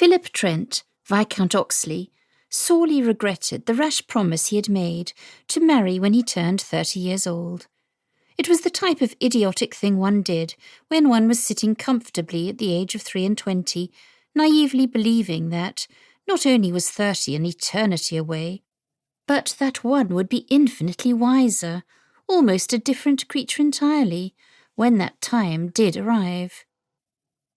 Philip Trent, Viscount Oxley, sorely regretted the rash promise he had made to marry when he turned 30 years old. It was the type of idiotic thing one did when one was sitting comfortably at the age of 23, naively believing that not only was 30 an eternity away, but that one would be infinitely wiser, almost a different creature entirely, when that time did arrive.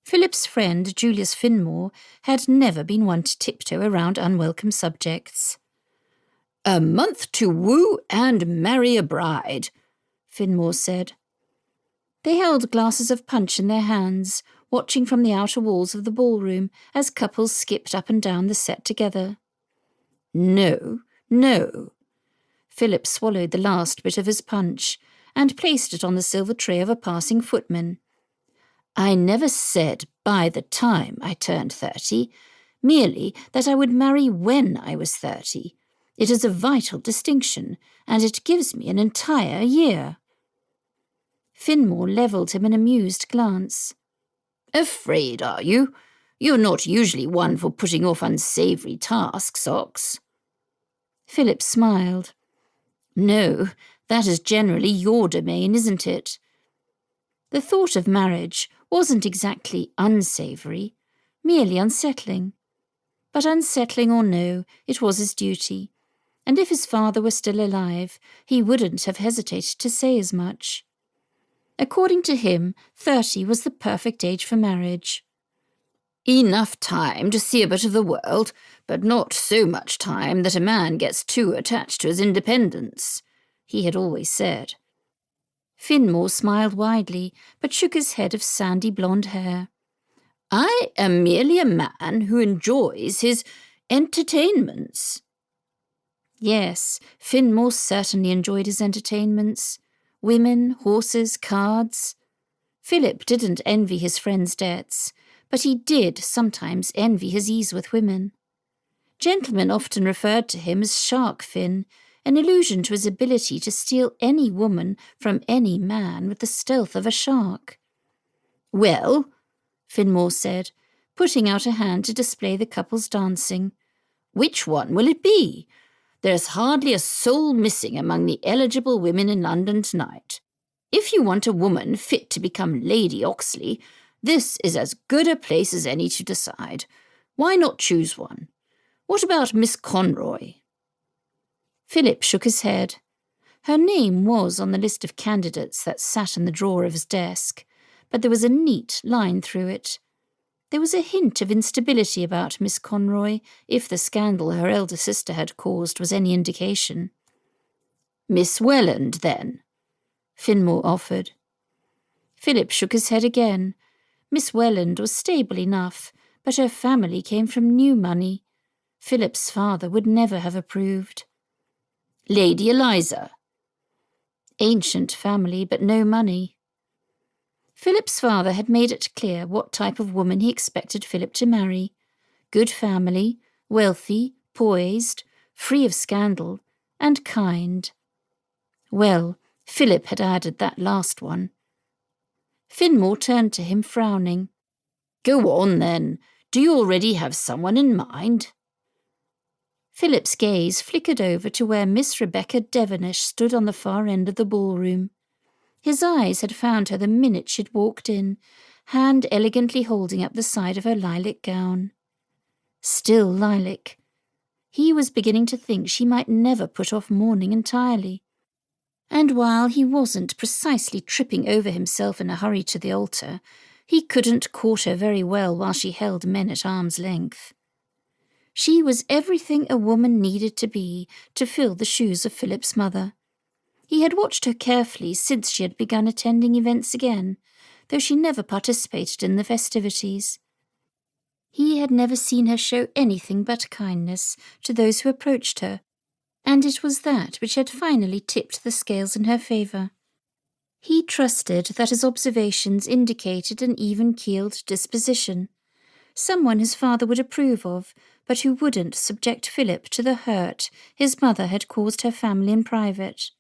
Philip's friend, Julius Finmore, had never been one to tiptoe around unwelcome subjects. "A month to woo and marry a bride," Finmore said. They held glasses of punch in their hands, watching from the outer walls of the ballroom as couples skipped up and down the set together. No. Philip swallowed the last bit of his punch and placed it on the silver tray of a passing footman. I never said by the time I turned 30, merely that I would marry when I was 30. It is a vital distinction, and it gives me an entire year. Finmore levelled him an amused glance. Afraid, are you? You're not usually one for putting off unsavoury tasks, Ox. Philip smiled. No, that is generally your domain, isn't it? The thought of marriage wasn't exactly unsavoury, merely unsettling. But unsettling or no, it was his duty, and if his father were still alive, he wouldn't have hesitated to say as much. According to him, 30 was the perfect age for marriage. Enough time to see a bit of the world, but not so much time that a man gets too attached to his independence, he had always said. Finmore smiled widely, but shook his head of sandy blonde hair. I am merely a man who enjoys his entertainments. Yes, Finmore certainly enjoyed his entertainments. Women, horses, cards. Philip didn't envy his friend's debts, but he did sometimes envy his ease with women. Gentlemen often referred to him as Shark Fin, an allusion to his ability to steal any woman from any man with the stealth of a shark. Well, Finmore said, putting out a hand to display the couples dancing. Which one will it be? There's hardly a soul missing among the eligible women in London tonight. If you want a woman fit to become Lady Oxley, this is as good a place as any to decide. Why not choose one? What about Miss Conroy? Philip shook his head. Her name was on the list of candidates that sat in the drawer of his desk, but there was a neat line through it. There was a hint of instability about Miss Conroy, if the scandal her elder sister had caused was any indication. Miss Welland, then? Finmore offered. Philip shook his head again. Miss Welland was stable enough, but her family came from new money. Philip's father would never have approved. Lady Eliza. Ancient family, but no money. Philip's father had made it clear what type of woman he expected Philip to marry. Good family, wealthy, poised, free of scandal, and kind. Well, Philip had added that last one. Finmore turned to him, frowning. Go on, then. Do you already have someone in mind? Philip's gaze flickered over to where Miss Rebecca Devonish stood on the far end of the ballroom. His eyes had found her the minute she'd walked in, hand elegantly holding up the side of her lilac gown. Still lilac. He was beginning to think she might never put off mourning entirely. And while he wasn't precisely tripping over himself in a hurry to the altar, he couldn't court her very well while she held men at arm's length. She was everything a woman needed to be to fill the shoes of Philip's mother. He had watched her carefully since she had begun attending events again, though she never participated in the festivities. He had never seen her show anything but kindness to those who approached her, and it was that which had finally tipped the scales in her favour. He trusted that his observations indicated an even-keeled disposition, someone his father would approve of, but who wouldn't subject Philip to the hurt his mother had caused her family in private.